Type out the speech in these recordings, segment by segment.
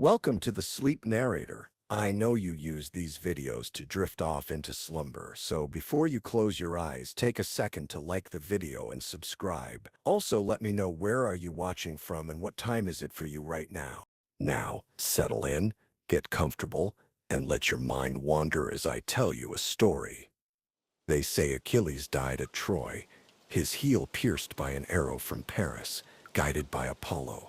Welcome to the Sleep Narrator. I know you use these videos to drift off into slumber, so before you close your eyes, take a second to like the video and subscribe. Also, let me know where are you watching from and what time is it for you right now. Now, settle in, get comfortable, and let your mind wander as I tell you a story. They say Achilles died at Troy, his heel pierced by an arrow from Paris, guided by Apollo.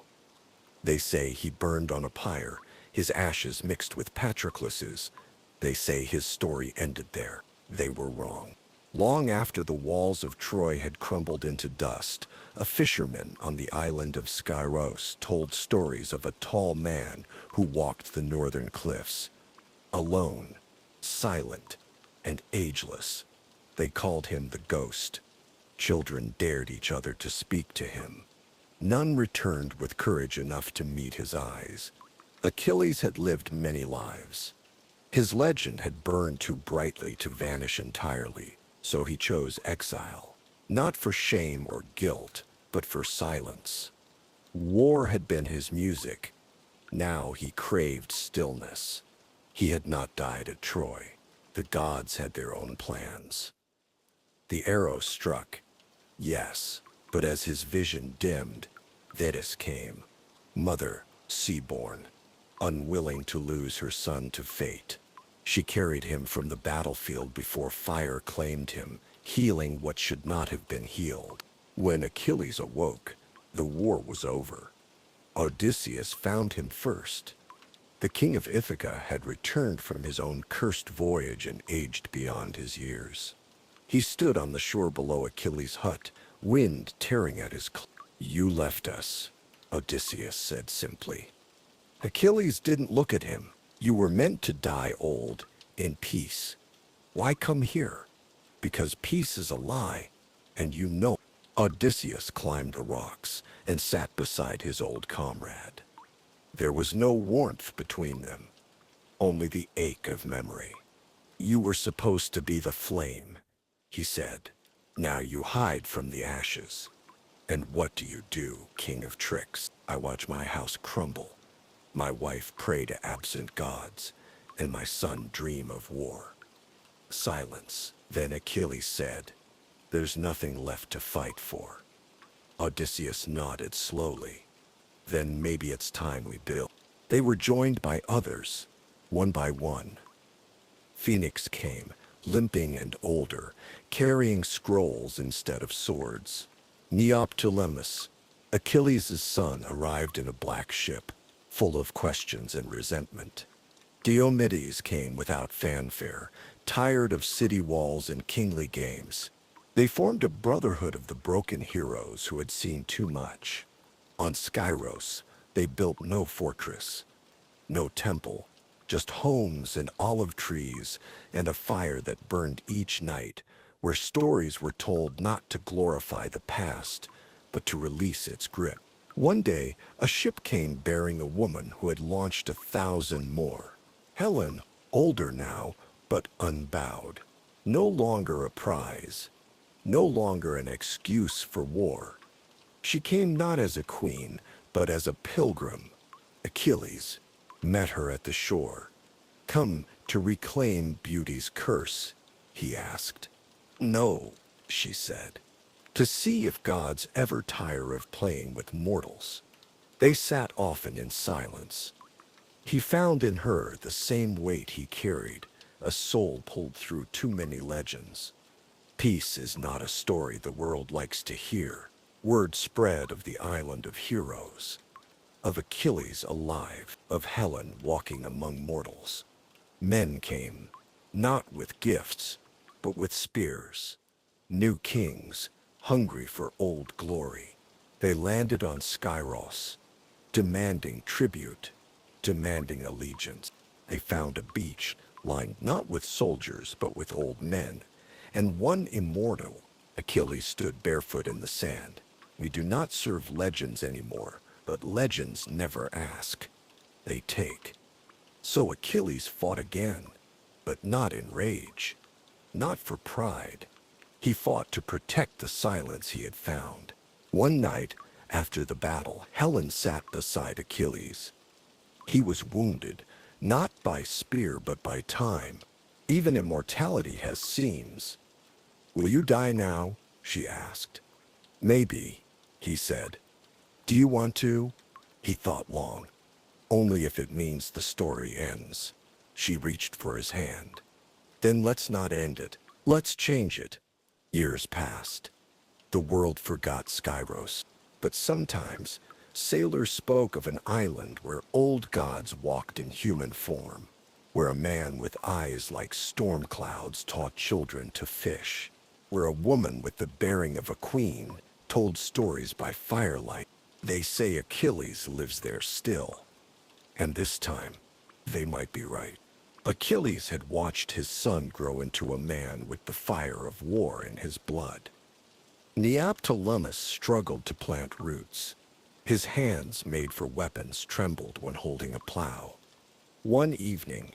They say he burned on a pyre, his ashes mixed with Patroclus's. They say his story ended there. They were wrong. Long after the walls of Troy had crumbled into dust, a fisherman on the island of Skyros told stories of a tall man who walked the northern cliffs. Alone, silent, and ageless. They called him the Ghost. Children dared each other to speak to him. None returned with courage enough to meet his eyes. Achilles had lived many lives. His legend had burned too brightly to vanish entirely, so he chose exile. Not for shame or guilt, but for silence. War had been his music. Now he craved stillness. He had not died at Troy. The gods had their own plans. The arrow struck, yes, but as his vision dimmed, Thetis came, mother, sea-born, unwilling to lose her son to fate. She carried him from the battlefield before fire claimed him, healing what should not have been healed. When Achilles awoke, the war was over. Odysseus found him first. The king of Ithaca had returned from his own cursed voyage and aged beyond his years. He stood on the shore below Achilles' hut, wind tearing at his clothes. "You left us," Odysseus said simply. Achilles didn't look at him. "You were meant to die old, in peace. Why come here? Because peace is a lie, and you know." Odysseus climbed the rocks and sat beside his old comrade. There was no warmth between them, only the ache of memory. "You were supposed to be the flame," he said. "Now you hide from the ashes. And what do, king of tricks? I watch my house crumble, my wife pray to absent gods, and my son dream of war." Silence. Then Achilles said, "There's nothing left to fight for." Odysseus nodded slowly. "Then maybe it's time we build." They were joined by others, one by one. Phoenix came, limping and older, carrying scrolls instead of swords. Neoptolemus, Achilles' son, arrived in a black ship, full of questions and resentment. Diomedes came without fanfare, tired of city walls and kingly games. They formed a brotherhood of the broken heroes who had seen too much. On Skyros, they built no fortress, no temple, just homes and olive trees and a fire that burned each night, where stories were told not to glorify the past, but to release its grip. One day, a ship came bearing a woman who had launched 1,000 more. Helen, older now, but unbowed. No longer a prize, no longer an excuse for war. She came not as a queen, but as a pilgrim. Achilles met her at the shore. "Come to reclaim beauty's curse?" he asked. "No," she said, "to see if gods ever tire of playing with mortals." They sat often in silence. He found in her the same weight he carried, a soul pulled through too many legends. Peace is not a story the world likes to hear. Word spread of the island of heroes, of Achilles alive, of Helen walking among mortals. Men came, not with gifts, but with spears. New kings, hungry for old glory. They landed on Skyros, demanding tribute, demanding allegiance. They found a beach lined not with soldiers but with old men, and one immortal. Achilles stood barefoot in the sand. "We do not serve legends anymore, but legends never ask. They take." So Achilles fought again, but not in rage. Not for pride. He fought to protect the silence he had found. One night, after the battle, Helen sat beside Achilles. He was wounded, not by spear but by time. Even immortality has seams. "Will you die now?" she asked. "Maybe," he said. "Do you want to?" He thought long. "Only if it means the story ends." She reached for his hand. "Then let's not end it. Let's change it." Years passed. The world forgot Skyros. But sometimes, sailors spoke of an island where old gods walked in human form, where a man with eyes like storm clouds taught children to fish, where a woman with the bearing of a queen told stories by firelight. They say Achilles lives there still. And this time, they might be right. Achilles had watched his son grow into a man with the fire of war in his blood. Neoptolemus struggled to plant roots. His hands, made for weapons, trembled when holding a plow. One evening,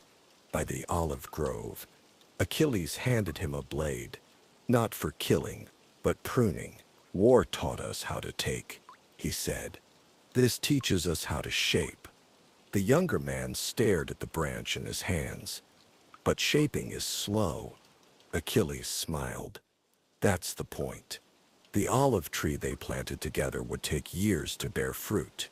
by the olive grove, Achilles handed him a blade, not for killing, but pruning. "War taught us how to take," he said. "This teaches us how to shape." The younger man stared at the branch in his hands. "But shaping is slow." Achilles smiled. "That's the point." The olive tree they planted together would take years to bear fruit.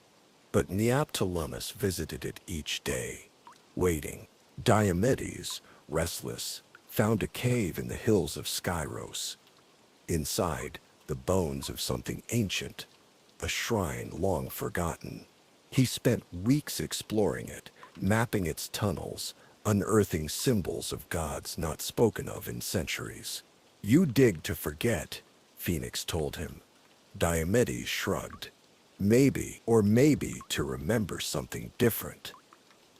But Neoptolemus visited it each day, waiting. Diomedes, restless, found a cave in the hills of Skyros. Inside, the bones of something ancient, a shrine long forgotten. He spent weeks exploring it, mapping its tunnels, unearthing symbols of gods not spoken of in centuries. "You dig to forget," Phoenix told him. Diomedes shrugged. Maybe to remember something different."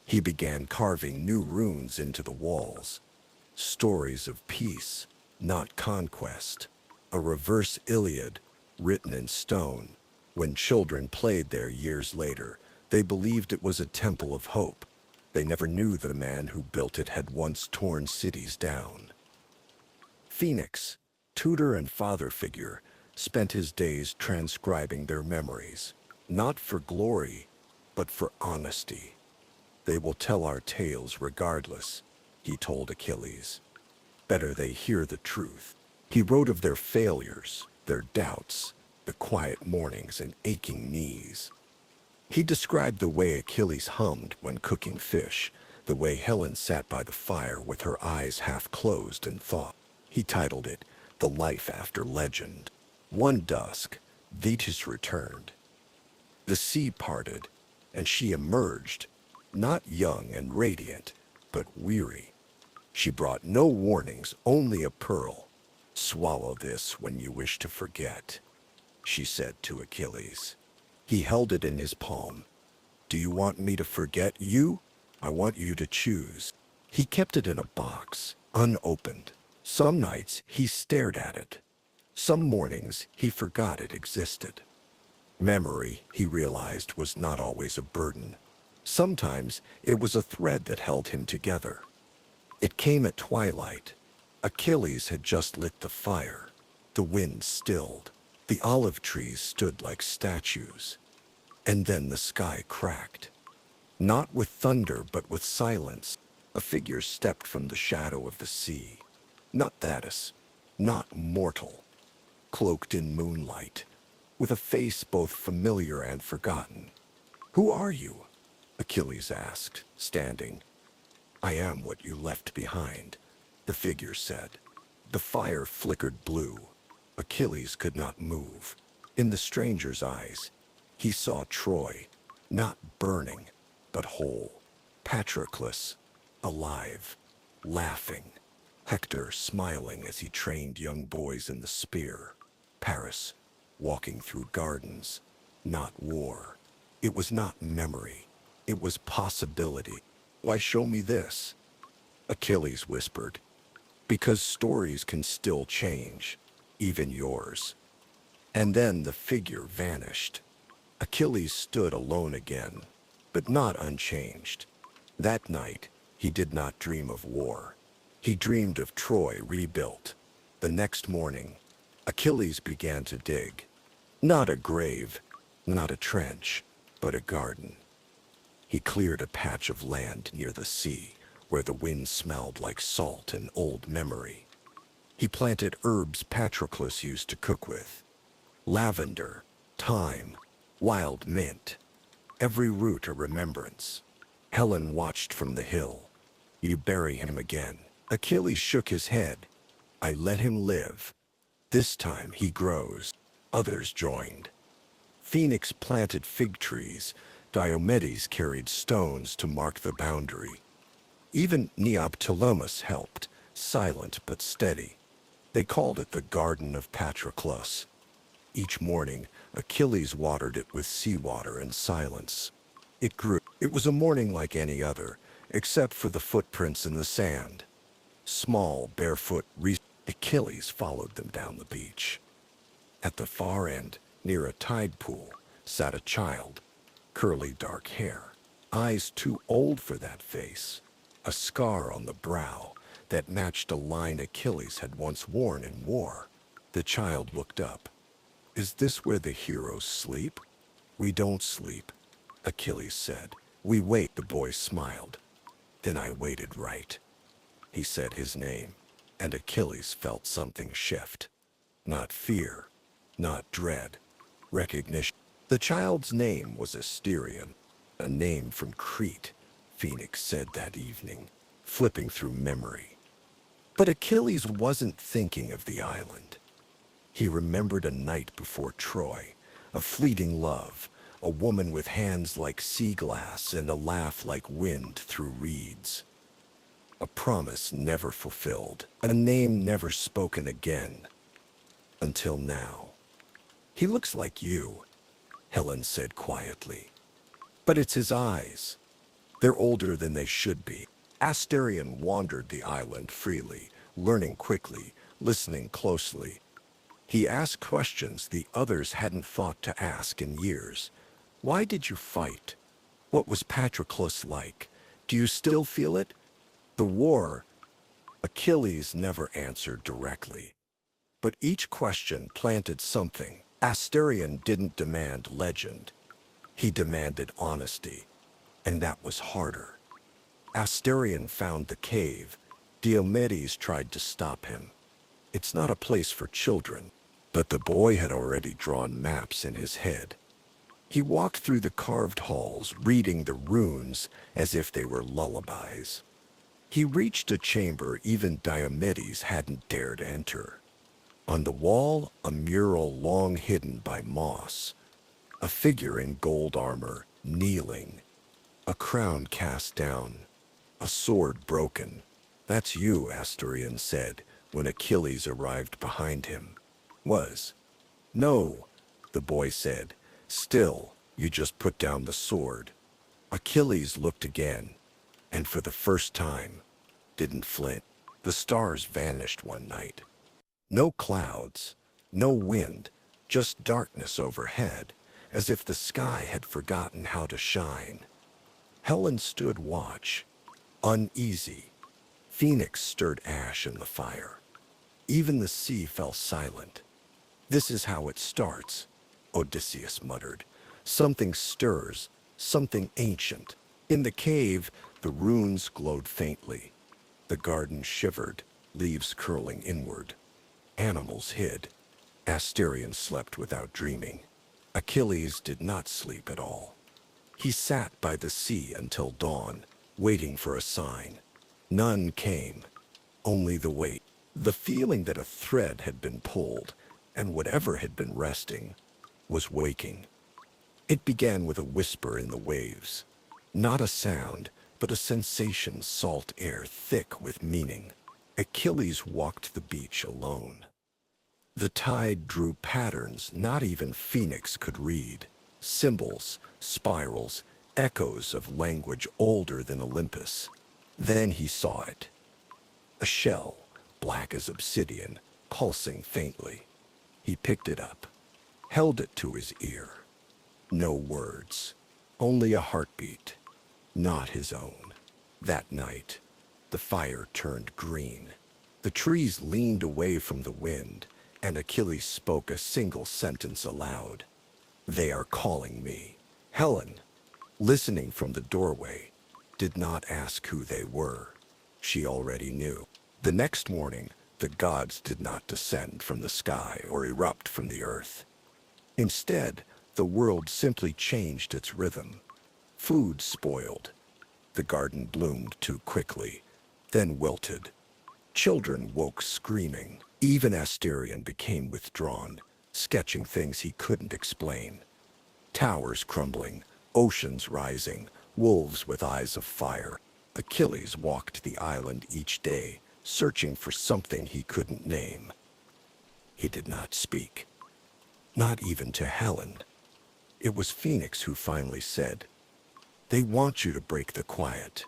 He began carving new runes into the walls. Stories of peace, not conquest. A reverse Iliad, written in stone. When children played there years later, they believed it was a temple of hope. They never knew the man who built it had once torn cities down. Phoenix, tutor and father figure, spent his days transcribing their memories, not for glory, but for honesty. "They will tell our tales regardless," he told Achilles. "Better they hear the truth." He wrote of their failures, their doubts, the quiet mornings and aching knees. He described the way Achilles hummed when cooking fish, the way Helen sat by the fire with her eyes half closed and thought. He titled it, "The Life After Legend." One dusk, Thetis returned. The sea parted, and she emerged, not young and radiant, but weary. She brought no warnings, only a pearl. "Swallow this when you wish to forget," she said to Achilles. He held it in his palm. "Do you want me to forget you? I want you to choose." He kept it in a box, unopened. Some nights he stared at it. Some mornings he forgot it existed. Memory, he realized, was not always a burden. Sometimes it was a thread that held him together. It came at twilight. Achilles had just lit the fire. The wind stilled. The olive trees stood like statues. And then the sky cracked. Not with thunder, but with silence. A figure stepped from the shadow of the sea. Not Thetis, not mortal. Cloaked in moonlight, with a face both familiar and forgotten. "Who are you?" Achilles asked, standing. "I am what you left behind," the figure said. The fire flickered blue. Achilles could not move. In the stranger's eyes, he saw Troy, not burning, but whole. Patroclus, alive, laughing. Hector smiling as he trained young boys in the spear. Paris, walking through gardens, not war. It was not memory. It was possibility. "Why show me this?" Achilles whispered. "Because stories can still change, even yours." And then the figure vanished. Achilles stood alone again, but not unchanged. That night, he did not dream of war. He dreamed of Troy rebuilt. The next morning, Achilles began to dig. Not a grave, not a trench, but a garden. He cleared a patch of land near the sea, where the wind smelled like salt and old memory. He planted herbs Patroclus used to cook with. Lavender, thyme, wild mint. Every root a remembrance. Helen watched from the hill. You bury him again. Achilles shook his head. I let him live. This time he grows. Others joined. Phoenix planted fig trees. Diomedes carried stones to mark the boundary. Even Neoptolemus helped, silent but steady. They called it the Garden of Patroclus. Each morning, Achilles watered it with seawater and silence. It grew. It was a morning like any other, except for the footprints in the sand. Small, barefoot, Achilles followed them down the beach. At the far end, near a tide pool, sat a child. Curly dark hair, eyes too old for that face. A scar on the brow that matched a line Achilles had once worn in war. The child looked up. Is this where the heroes sleep? We don't sleep, Achilles said. We wait, the boy smiled. Then I waited right. He said his name, and Achilles felt something shift. Not fear, not dread, recognition. The child's name was Asterion, a name from Crete, Phoenix said that evening, flipping through memory. But Achilles wasn't thinking of the island. He remembered a night before Troy, a fleeting love, a woman with hands like sea glass and a laugh like wind through reeds. A promise never fulfilled, a name never spoken again. Until now. He looks like you, Helen said quietly. But it's his eyes. They're older than they should be. Asterion wandered the island freely, learning quickly, listening closely. He asked questions the others hadn't thought to ask in years. Why did you fight? What was Patroclus like? Do you still feel it? The war. Achilles never answered directly. But each question planted something. Asterion didn't demand legend. He demanded honesty, and that was harder. Asterion found the cave. Diomedes tried to stop him. It's not a place for children, but the boy had already drawn maps in his head. He walked through the carved halls, reading the runes as if they were lullabies. He reached a chamber even Diomedes hadn't dared enter. On the wall, a mural long hidden by moss. A figure in gold armor, kneeling. A crown cast down. A sword broken. That's you, Asterion said, when Achilles arrived behind him. Was. No, the boy said. Still, you just put down the sword. Achilles looked again, and for the first time, didn't flinch. The stars vanished one night. No clouds, no wind, just darkness overhead, as if the sky had forgotten how to shine. Helen stood watch, uneasy. Phoenix stirred ash in the fire. Even the sea fell silent. This is how it starts, Odysseus muttered. Something stirs, something ancient. In the cave, the runes glowed faintly. The garden shivered, leaves curling inward. Animals hid. Asterion slept without dreaming. Achilles did not sleep at all. He sat by the sea until dawn, waiting for a sign. None came, only the weight, the feeling that a thread had been pulled, and whatever had been resting was waking. It began with a whisper in the waves. Not a sound, but a sensation, salt air thick with meaning. Achilles walked the beach alone. The tide drew patterns not even Phoenix could read. Symbols, spirals, echoes of language older than Olympus. Then he saw it. A shell, black as obsidian, pulsing faintly. He picked it up, held it to his ear. No words, only a heartbeat, not his own. That night, the fire turned green. The trees leaned away from the wind, and Achilles spoke a single sentence aloud. They are calling me. Helen. listening from the doorway, did not ask who they were. She already knew. The next morning, the gods did not descend from the sky or erupt from the earth. Instead, the world simply changed its rhythm. Food spoiled. The garden bloomed too quickly, then wilted. Children woke screaming. Even Asterion became withdrawn, sketching things he couldn't explain. Towers crumbling, oceans rising, wolves with eyes of fire. Achilles walked the island each day, searching for something he couldn't name. He did not speak, not even to Helen. It was Phoenix who finally said, "They want you to break the quiet."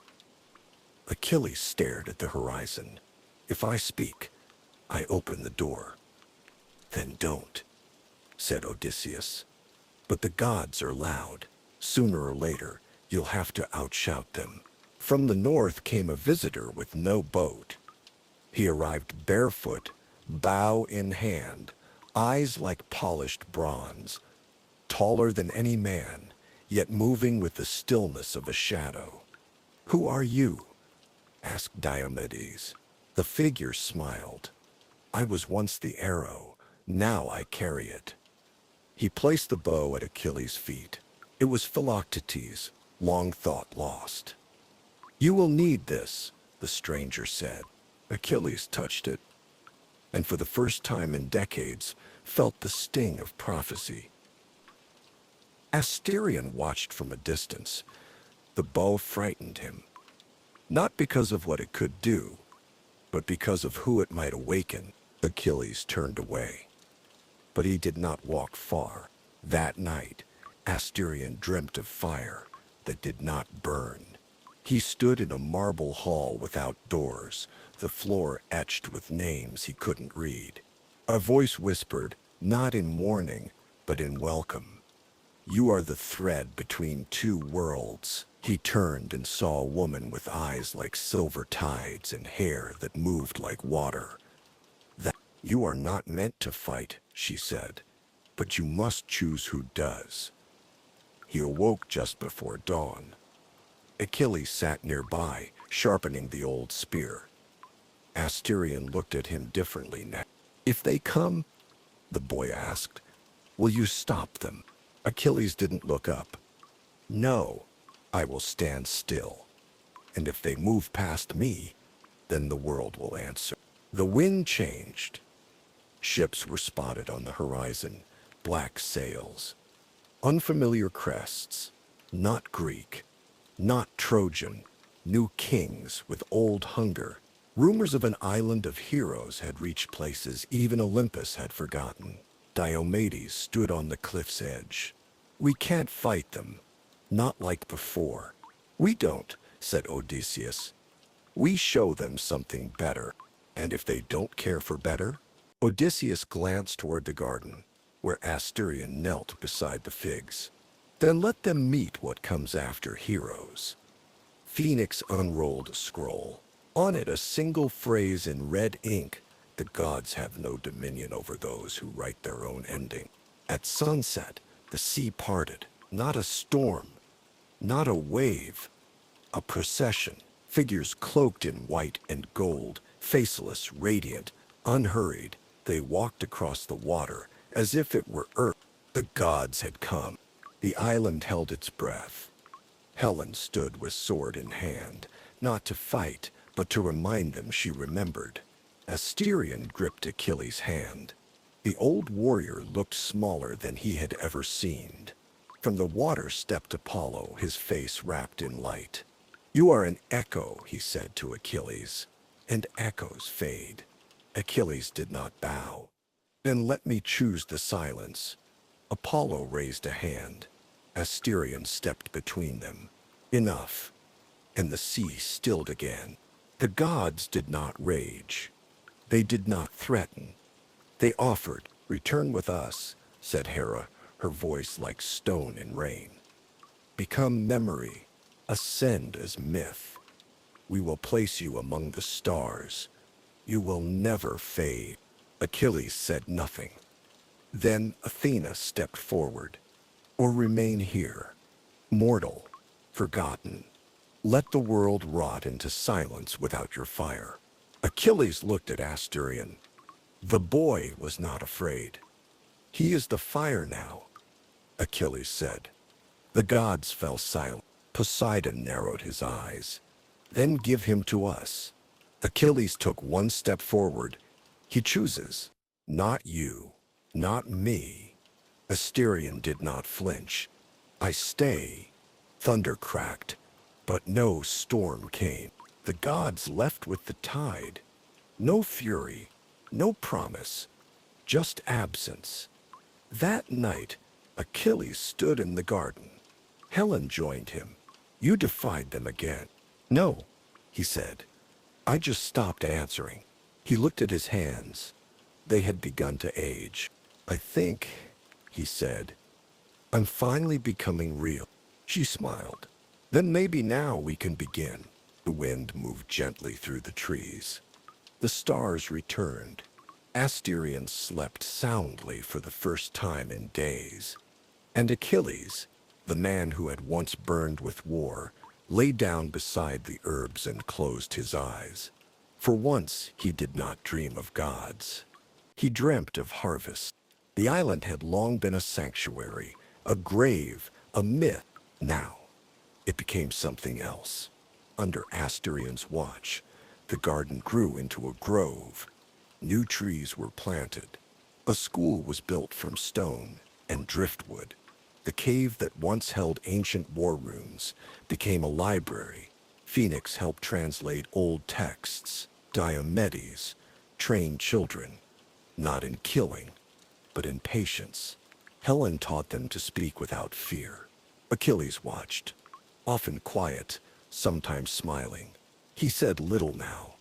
Achilles stared at the horizon. "If I speak, I open the door." "Then don't," said Odysseus. "But the gods are loud. Sooner or later, you'll have to outshout them." From the north came a visitor with no boat. He arrived barefoot, bow in hand, eyes like polished bronze, taller than any man, yet moving with the stillness of a shadow. "Who are you?" asked Diomedes. The figure smiled. "I was once the arrow, now I carry it." He placed the bow at Achilles' feet. It was Philoctetes, long thought lost. "You will need this," the stranger said. Achilles touched it, and for the first time in decades, felt the sting of prophecy. Asterion watched from a distance. The bow frightened him, not because of what it could do, but because of who it might awaken. Achilles turned away. But he did not walk far. That night, Asterion dreamt of fire that did not burn. He stood in a marble hall without doors, the floor etched with names he couldn't read. A voice whispered, not in warning, but in welcome. "You are the thread between two worlds." He turned and saw a woman with eyes like silver tides and hair that moved like water. "You are not meant to fight," she said, "but you must choose who does." He awoke just before dawn. Achilles sat nearby, sharpening the old spear. Asterion looked at him differently now. "If they come," the boy asked, "will you stop them?" Achilles didn't look up. "No, I will stand still. And if they move past me, then the world will answer." The wind changed. Ships were spotted on the horizon, black sails, unfamiliar crests, not Greek, not Trojan, new kings with old hunger. Rumors of an island of heroes had reached places even Olympus had forgotten. Diomedes stood on the cliff's edge. "We can't fight them, not like before." "We don't," said Odysseus. "We show them something better." "And if they don't care for better?" Odysseus glanced toward the garden, where Asterion knelt beside the figs. "Then let them meet what comes after heroes." Phoenix unrolled a scroll. On it a single phrase in red ink: "The gods have no dominion over those who write their own ending." At sunset, the sea parted. Not a storm, not a wave, a procession. Figures cloaked in white and gold, faceless, radiant, unhurried. They walked across the water as if it were earth. The gods had come. The island held its breath. Helen stood with sword in hand, not to fight, but to remind them she remembered. Asterion gripped Achilles' hand. The old warrior looked smaller than he had ever seemed. From the water stepped Apollo, his face wrapped in light. "You are an echo," he said to Achilles, "and echoes fade." Achilles did not bow. "Then let me choose the silence." Apollo raised a hand. Asterion stepped between them. "Enough." And the sea stilled again. The gods did not rage. They did not threaten. They offered. "Return with us," said Hera, her voice like stone in rain. "Become memory. Ascend as myth. We will place you among the stars. You will never fade." Achilles said nothing. Then Athena stepped forward. "Or remain here, mortal, forgotten. Let the world rot into silence without your fire. Achilles looked at Asterion. The boy was not afraid. He is the fire now, Achilles said. The gods fell silent. Poseidon narrowed his eyes. Then give him to us. Achilles took one step forward. He chooses. Not you. Not me. Asterion did not flinch. I stay. Thunder cracked, but no storm came. The gods left with the tide. No fury, no promise, just absence. That night, Achilles stood in the garden. Helen joined him. You defied them again. No, he said. I just stopped answering. He looked at his hands. They had begun to age. I think, he said, I'm finally becoming real. She smiled. Then maybe now we can begin. The wind moved gently through the trees. The stars returned. Asterion slept soundly for the first time in days. And Achilles, the man who had once burned with war, lay down beside the herbs and closed his eyes. For once he did not dream of gods. He dreamt of harvest. The island had long been a sanctuary, a grave, a myth. Now, it became something else. Under Asterion's watch, the garden grew into a grove. New trees were planted. A school was built from stone and driftwood. The cave that once held ancient war runes became a library. Phoenix helped translate old texts. Diomedes trained children, not in killing, but in patience. Helen taught them to speak without fear. Achilles watched, often quiet, sometimes smiling. He said little now,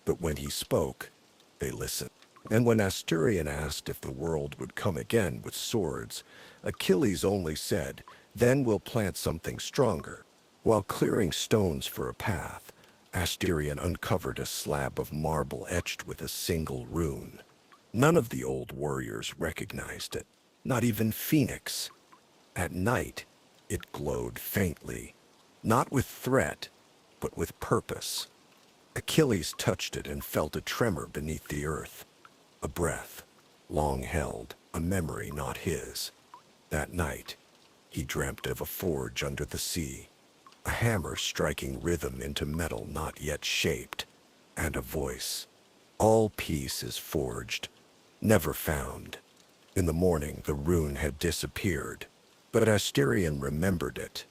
but when he spoke, they listened. And when Asterion asked if the world would come again with swords, Achilles only said, then we'll plant something stronger. While clearing stones for a path, Asterion uncovered a slab of marble etched with a single rune. None of the old warriors recognized it, not even Phoenix. At night, it glowed faintly, not with threat, but with purpose. Achilles touched it and felt a tremor beneath the earth. A breath, long held, a memory not his. That night, he dreamt of a forge under the sea, a hammer striking rhythm into metal not yet shaped, and a voice. All peace is forged, never found. In the morning, the rune had disappeared, but Asterion remembered it.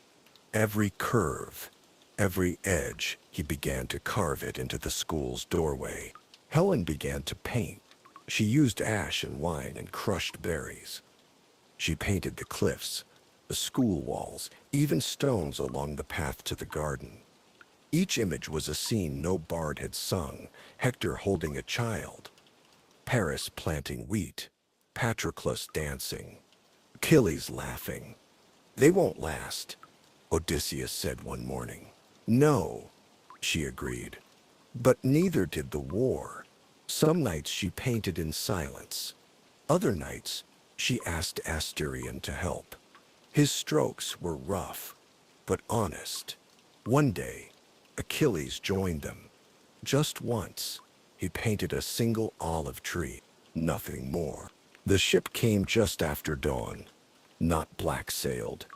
Every curve, every edge, he began to carve it into the school's doorway. Helen began to paint. She used ash and wine and crushed berries. She painted the cliffs, the school walls, even stones along the path to the garden. Each image was a scene no bard had sung, Hector holding a child, Paris planting wheat, Patroclus dancing, Achilles laughing. They won't last, Odysseus said one morning. No, she agreed. But neither did the war. Some nights she painted in silence. Other nights, she asked Asterion to help. His strokes were rough, but honest. One day, Achilles joined them. Just once, he painted a single olive tree, nothing more. The ship came just after dawn, not black-sailed,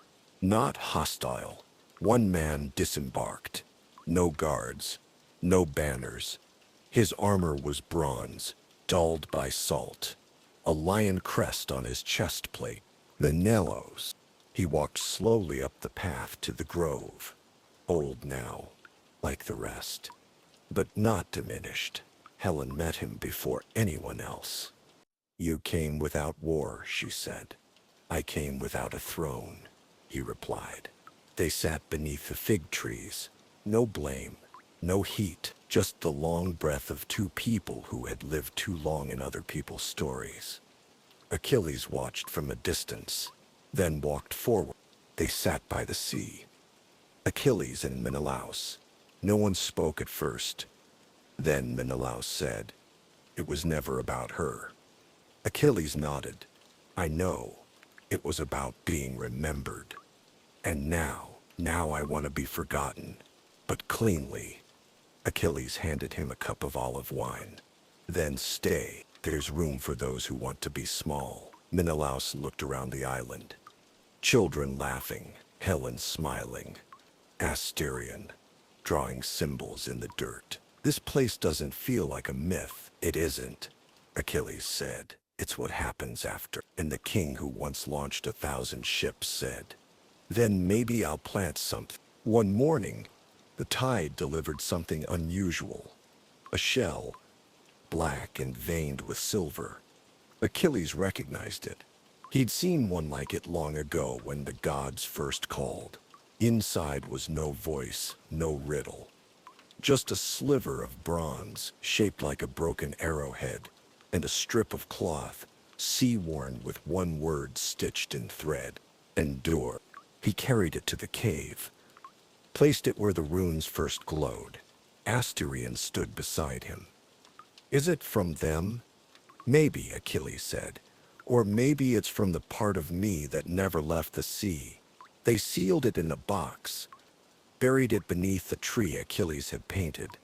not hostile. One man disembarked. No guards, no banners. His armor was bronze, dulled by salt. A lion crest on his chest plate. The Nellos. He walked slowly up the path to the grove. Old now, like the rest, but not diminished. Helen met him before anyone else. You came without war, she said. I came without a throne, he replied. They sat beneath the fig trees. No blame, no heat, just the long breath of two people who had lived too long in other people's stories. Achilles watched from a distance, then walked forward. They sat by the sea. Achilles and Menelaus. No one spoke at first. Then Menelaus said, it was never about her. Achilles nodded. I know. It was about being remembered. And now, Now I want to be forgotten, but cleanly. Achilles handed him a cup of olive wine. Then stay. There's room for those who want to be small. Menelaus looked around the island. Children laughing, Helen smiling, Asterion drawing symbols in the dirt. This place doesn't feel like a myth. It isn't, Achilles said. It's what happens after. And the king who once launched 1,000 ships said, then maybe I'll plant something. One morning, the tide delivered something unusual. A shell, black and veined with silver. Achilles recognized it. He'd seen one like it long ago when the gods first called. Inside was no voice, no riddle. Just a sliver of bronze, shaped like a broken arrowhead, and a strip of cloth, sea-worn with one word stitched in thread. Endure. He carried it to the cave, placed it where the runes first glowed. Asterion stood beside him. Is it from them? Maybe, Achilles said. Or maybe it's from the part of me that never left the sea. They sealed it in a box, buried it beneath the tree Achilles had painted,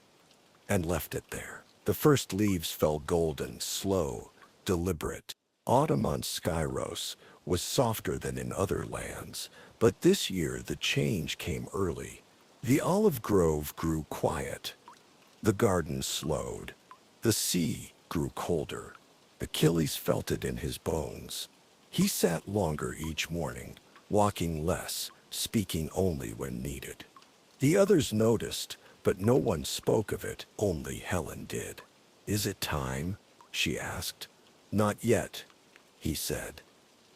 and left it there. The first leaves fell golden, slow, deliberate. Autumn on Skyros was softer than in other lands, but this year the change came early. The olive grove grew quiet. The garden slowed. The sea grew colder. Achilles felt it in his bones. He sat longer each morning, walking less, speaking only when needed. The others noticed, but no one spoke of it, only Helen did. Is it time? She asked. Not yet, he said.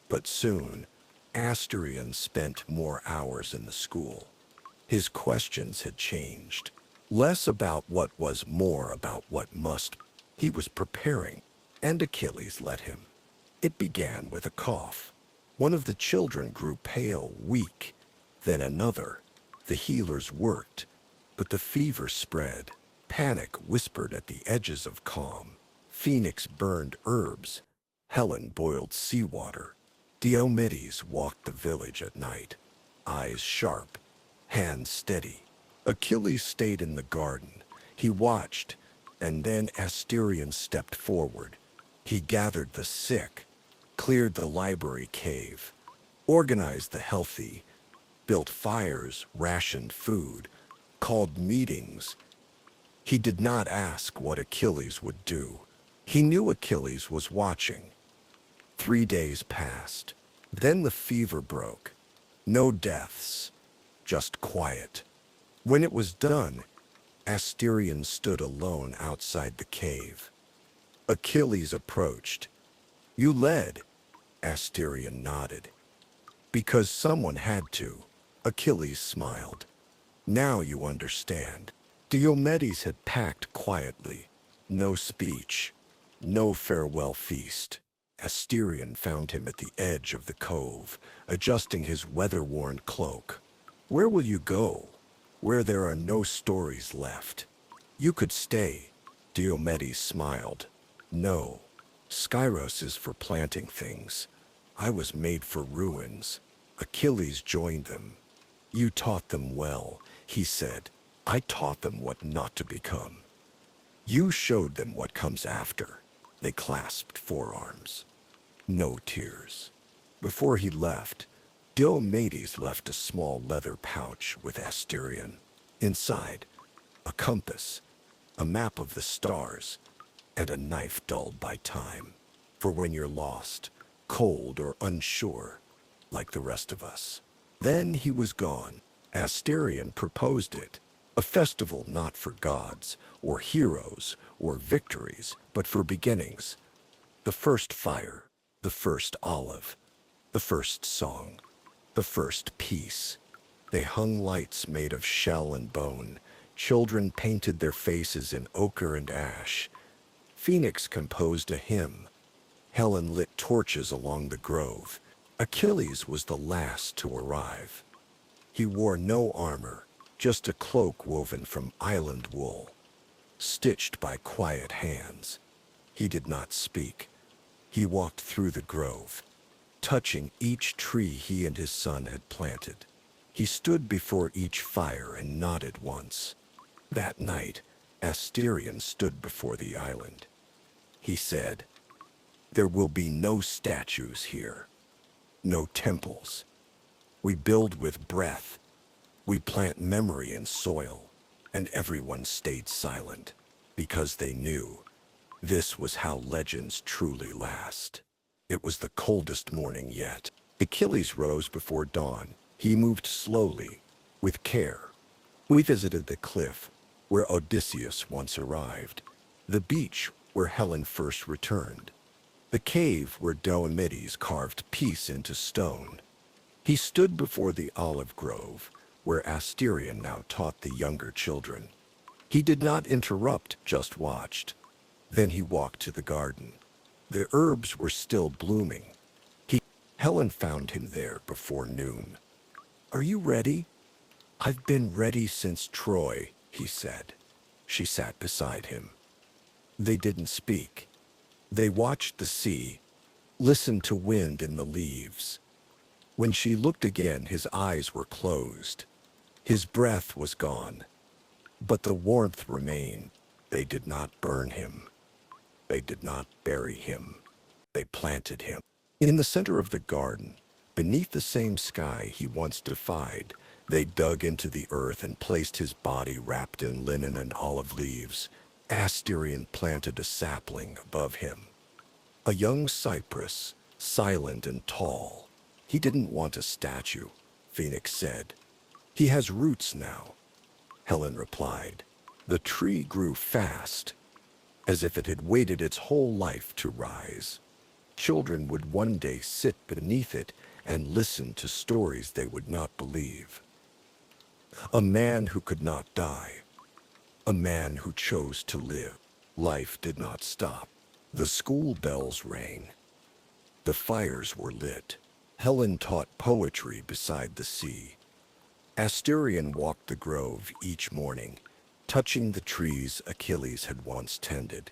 But soon, Asterion spent more hours in the school. His questions had changed. Less about what was, more about what must. He was preparing, and Achilles let him. It began with a cough. One of the children grew pale, weak, then another. The healers worked, but the fever spread. Panic whispered at the edges of calm. Phoenix burned herbs. Helen boiled seawater. Diomedes walked the village at night, eyes sharp, hands steady. Achilles stayed in the garden. He watched, and then Asterion stepped forward. He gathered the sick, cleared the library cave, organized the healthy, built fires, rationed food, called meetings. He did not ask what Achilles would do. He knew Achilles was watching. 3 days passed. Then the fever broke. No deaths, just quiet. When it was done, Asterion stood alone outside the cave. Achilles approached. You led, Asterion nodded. Because someone had to, Achilles smiled. Now you understand. Diomedes had packed quietly. No speech, no farewell feast. Asterion found him at the edge of the cove, adjusting his weather-worn cloak. Where will you go? Where there are no stories left. You could stay, Diomedes smiled. No, Skyros is for planting things. I was made for ruins. Achilles joined them. You taught them well, he said. I taught them what not to become. You showed them what comes after. They clasped forearms. No tears. Before he left, Diomedes left a small leather pouch with Asterion. Inside, a compass, a map of the stars, and a knife dulled by time. For when you're lost, cold or unsure, like the rest of us. Then he was gone. Asterion proposed it. A festival not for gods, or heroes, or victories, but for beginnings. The first fire, the first olive, the first song, the first peace. They hung lights made of shell and bone. Children painted their faces in ochre and ash. Phoenix composed a hymn. Helen lit torches along the grove. Achilles was the last to arrive. He wore no armor, just a cloak woven from island wool, stitched by quiet hands. He did not speak. He walked through the grove, touching each tree he and his son had planted. He stood before each fire and nodded once. That night, Asterion stood before the island. He said, "There will be no statues here, no temples. We build with breath. We plant memory in soil." And everyone stayed silent, because they knew this was how legends truly last. It was the coldest morning yet. Achilles rose before dawn. He moved slowly, with care. We visited the cliff where Odysseus once arrived, the beach where Helen first returned, the cave where Diomedes carved peace into stone. He stood before the olive grove, where Asterion now taught the younger children. He did not interrupt, just watched. Then he walked to the garden. The herbs were still blooming. Helen found him there before noon. "Are you ready?" "I've been ready since Troy," he said. She sat beside him. They didn't speak. They watched the sea, listened to wind in the leaves. When she looked again, his eyes were closed. His breath was gone. But the warmth remained. They did not burn him. They did not bury him. They planted him. In the center of the garden, beneath the same sky he once defied, they dug into the earth and placed his body wrapped in linen and olive leaves. Asterion planted a sapling above him. A young cypress, silent and tall. He didn't want a statue, Phoenix said. "He has roots now," Helen replied. The tree grew fast, as if it had waited its whole life to rise. Children would one day sit beneath it and listen to stories they would not believe. A man who could not die. A man who chose to live. Life did not stop. The school bells rang. The fires were lit. Helen taught poetry beside the sea. Asterion walked the grove each morning, touching the trees Achilles had once tended.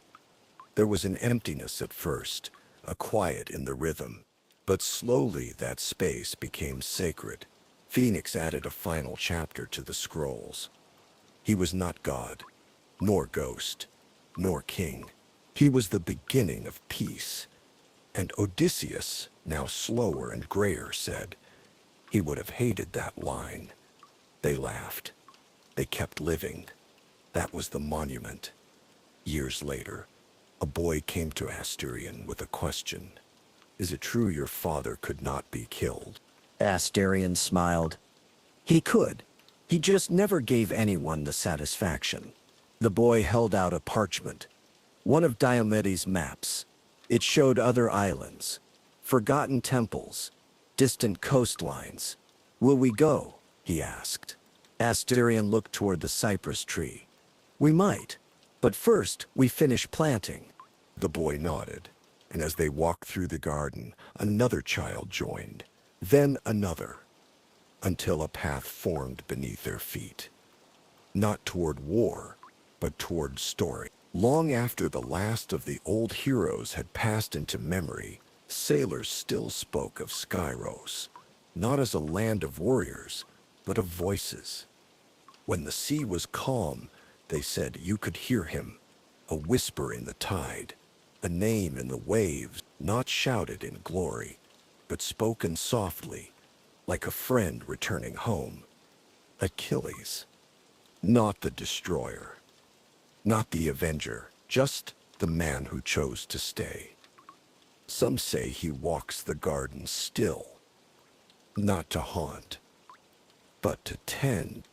There was an emptiness at first, a quiet in the rhythm, but slowly that space became sacred. Phoenix added a final chapter to the scrolls. He was not God, nor ghost, nor king. He was the beginning of peace. And Odysseus, now slower and grayer, said he would have hated that line. They laughed. They kept living. That was the monument. Years later, a boy came to Asterion with a question. "Is it true your father could not be killed?" Asterion smiled. He could. He just never gave anyone the satisfaction. The boy held out a parchment, one of Diomedes' maps. It showed other islands, forgotten temples, distant coastlines. "Will we go?" he asked. Asterion looked toward the cypress tree. "We might, but first we finish planting." The boy nodded, and as they walked through the garden, another child joined, then another, until a path formed beneath their feet. Not toward war, but toward story. Long after the last of the old heroes had passed into memory, sailors still spoke of Skyros, not as a land of warriors, but of voices. When the sea was calm, they said you could hear him, a whisper in the tide, a name in the waves, not shouted in glory, but spoken softly, like a friend returning home. Achilles, not the destroyer, not the avenger, just the man who chose to stay. Some say he walks the garden still, not to haunt, but to tend.